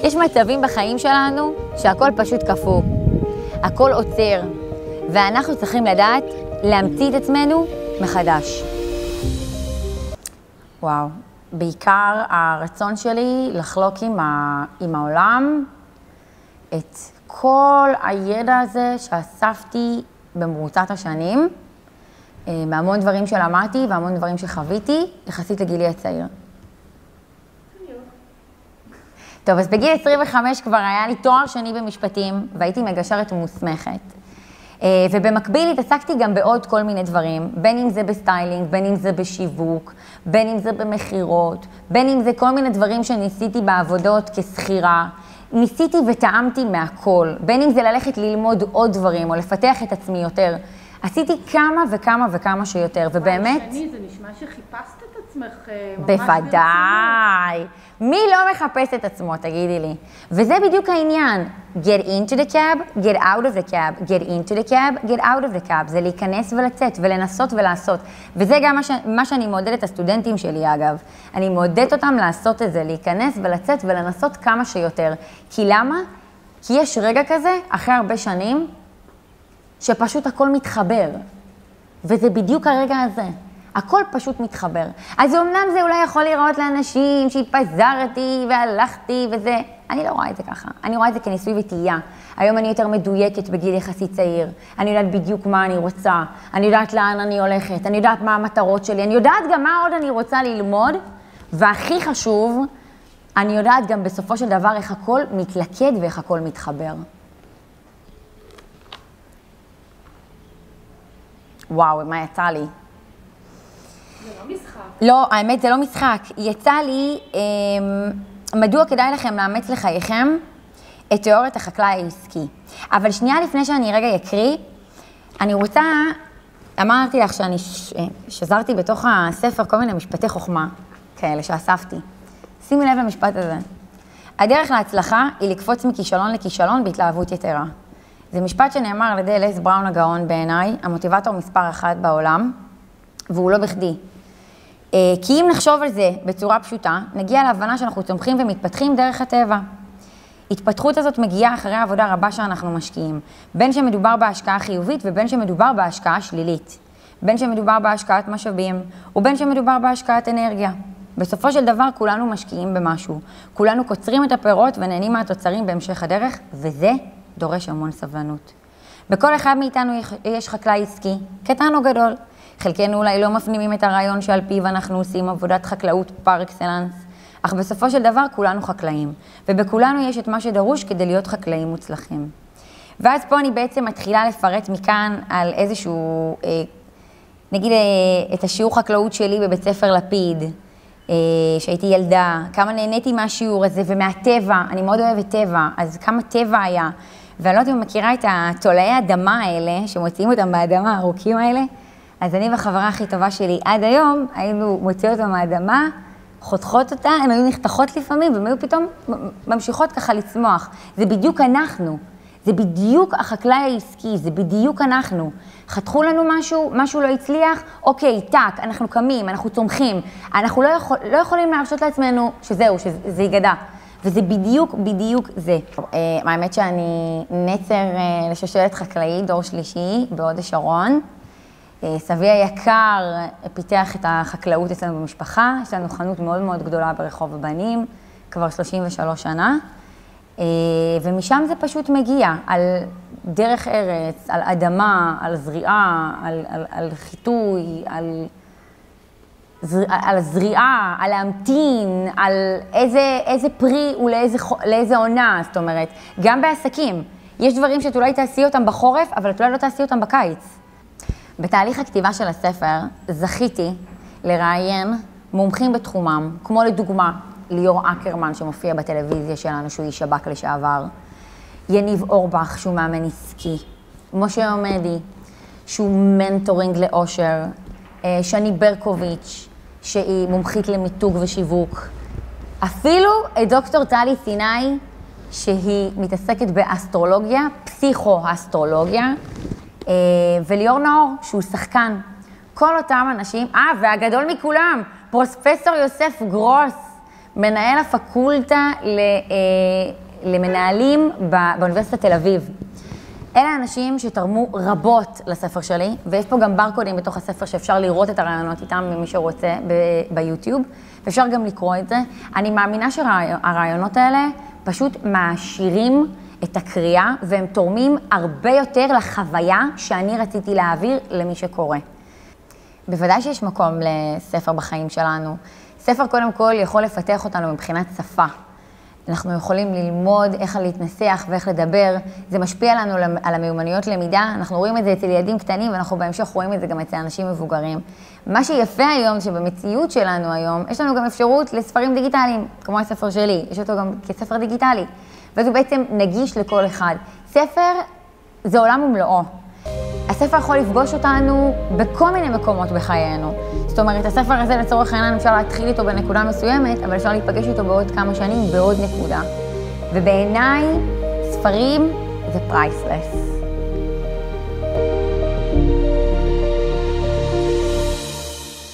יש מצבים בחיים שלנו שהכל פשוט קפוא, הכל עוצר, ואנחנו צריכים לדעת להמציא את עצמנו מחדש. וואו, בעיקר הרצון שלי לחלוק עם העולם את כל הידע הזה שאספתי במרוצת השנים, מהמון דברים שלמדתי והמון דברים שחוויתי, יחסית לגילי הצעיר. טוב, אז בגיל 25 כבר היה לי תואר שני במשפטים, והייתי מגשרת מוסמכת. ובמקביל התעסקתי גם בעוד כל מיני דברים, בין אם זה בסטיילינג, בין אם זה בשיווק, בין אם זה במחירות, בין אם זה כל מיני דברים שניסיתי בעבודות כשכירה. ניסיתי וטעמתי מהכל, בין אם זה ללכת ללמוד עוד דברים או לפתח את עצמי יותר. עשיתי כמה וכמה וכמה שיותר, ובאמת... שני, זה נשמע שחיפשת את עצמך ממש בוודאי. מי לא מחפש את עצמו, תגידי לי. וזה בדיוק העניין. Get into the cab, get out of the cab, get into the cab, get out of the cab. זה להיכנס ולצאת ולנסות ולעשות. וזה גם מה שאני מעודדת את הסטודנטים שלי, אגב. אני מעודדת אותם לעשות את זה, להיכנס ולצאת ולנסות כמה שיותר. כי למה? כי יש רגע כזה, אחרי הרבה שנים, שפשוט הכל מתחבר. וזה בדיוק הרגע הזה. הכל פשוט מתחבר. אז אמנם זה אולי יכול לראות לאנשים שהתפזרתי והלכתי וזה. אני לא רואה את זה ככה. אני רואה את זה כניסוי וטעייה. היום אני יותר מדויקת בגיל יחסית צעיר. אני יודעת בדיוק מה אני רוצה. אני יודעת לאן אני הולכת. אני יודעת מה המטרות שלי. אני יודעת גם מה עוד אני רוצה ללמוד. והכי חשוב, אני יודעת גם בסופו של דבר איך הכל מתלכד ואיך הכל מתחבר. וואו, מה יצא לי? זה לא משחק. לא, האמת זה לא משחק. יצא לי, מדוע כדאי לכם לאמץ לחייכם את תיאוריית החקלאי העסקי. אבל שנייה לפני שאני רגע אקריא, אני רוצה, אמרתי לך שאני שזרתי בתוך הספר כל מיני משפטי חוכמה כאלה שאספתי. שימי לב למשפט הזה. הדרך להצלחה היא לקפוץ מכישלון לכישלון בהתלהבות יתרה. זה משפט שנאמר על ידי לס בראון הגאון בעיניי, המוטיבטור מספר 1 בעולם, והוא לא בכדי. כי אם נחשוב על זה בצורה פשוטה, נגיע להבנה שאנחנו צומחים ומתפתחים דרך הטבע. התפתחות הזאת מגיעה אחרי עבודה רבה שאנחנו משקיעים, בין שמדובר בהשקעה חיובית ובין שמדובר בהשקעה שלילית, בין שמדובר בהשקעת משאבים ובין שמדובר בהשקעת אנרגיה. בסופו של דבר כולנו משקיעים במשהו, כולנו קוצרים את הפירות ונהנים מהתוצרים בהמשך הדרך, וזה דורש המון סבלנות. בכל אחד מאיתנו יש חקלאי עסקי, קטן או גדול. חלקנו אולי לא מפנימים את הרעיון שעל פיו אנחנו עושים עבודת חקלאות פר אקסלנס, אך בסופו של דבר כולנו חקלאים, ובכולנו יש את מה שדרוש כדי להיות חקלאים מוצלחים. ואז פה אני בעצם מתחילה לפרט מכאן על איזשהו, נגיד את השיעור חקלאות שלי בבית ספר לפיד, שהייתי ילדה, כמה נהניתי מהשיעור הזה ומהטבע, אני מאוד אוהבת טבע, אז כמה טבע היה. ואני לא יודעת אם מכירה את התולעי האדמה האלה, שמוציאים אותם באדמה, הארוכים האלה, אז אני והחברה הכי טובה שלי עד היום, היינו מוציאות אותם מהאדמה, חותכות אותה, הן היו נחתכות לפעמים, והן היו פתאום ממשיכות ככה לצמוח. זה בדיוק אנחנו, זה בדיוק החקלאי העסקי, זה בדיוק אנחנו. חתכו לנו משהו לא הצליח, אוקיי, טק, אנחנו קמים, אנחנו צומחים, אנחנו לא יכולים להרשות לעצמנו שזהו, שזה יגדע. וזה בדיוק זה. האמת שאני נצר לשושלת חקלאית, דור שלישי, בהוד השרון. סבי היקר פיתח את החקלאות אצלנו במשפחה, יש לנו חנות מאוד מאוד גדולה ברחוב הבנים, כבר 33 שנה, ומשם זה פשוט מגיע, על דרך ארץ, על אדמה, על זריעה, על חיטוי, על זריעה, על להמתין, על איזה פרי ולאיזה עונה, זאת אומרת, גם בעסקים. יש דברים שאת אולי תעשי אותם בחורף, אבל את אולי לא תעשי אותם בקיץ. בתהליך הכתיבה של הספר זכיתי לראיין מומחים בתחומם, כמו לדוגמה ליאור אקרמן שמופיע בטלוויזיה שלנו, שהוא איש שב"כ לשעבר, יניב אורבך שהוא מאמן עסקי, משה עומדי שהוא מנטורינג לאושר, שני ברקוביץ' שהיא מומחית למיתוג ושיווק, אפילו את דוקטור טלי סיני שהיא מתעסקת באסטרולוגיה, פסיכו-אסטרולוגיה, וליאור נאור, שהוא שחקן. כל אותם אנשים, והגדול מכולם, פרופסור יוסף גרוס, מנהל הפקולטה למנהלים באוניברסיטת תל אביב. אלה אנשים שתרמו רבות לספר שלי, ויש פה גם ברקודים בתוך הספר שאפשר לראות את הרעיונות איתם ממי שרוצה ביוטיוב, ואפשר גם לקרוא את זה. אני מאמינה שהרעיונות האלה פשוט מעשירים את הקריאה, והם תורמים הרבה יותר לחוויה שאני רציתי להעביר למי שקורא. בוודאי שיש מקום לספר בחיים שלנו. ספר קודם כל יכול לפתח אותנו מבחינת שפה. אנחנו יכולים ללמוד איך להתנסח ואיך לדבר, זה משפיע לנו על המיומנויות למידה, אנחנו רואים את זה אצל ילדים קטנים ואנחנו בהמשך רואים את זה גם אצל אנשים מבוגרים. מה שיפה היום, שבמציאות שלנו היום, יש לנו גם אפשרות לספרים דיגיטליים, כמו הספר שלי, יש אותו גם כספר דיגיטלי, וזה בעצם נגיש לכל אחד. ספר זה עולם ומלואו. הספר יכול לפגוש אותנו בכל מיני מקומות בחיינו. זאת אומרת, הספר הזה לצורך העניין אפשר להתחיל איתו בנקודה מסוימת, אבל אפשר להיפגש איתו בעוד כמה שנים בעוד נקודה. ובעיניי, ספרים זה פרייסלס.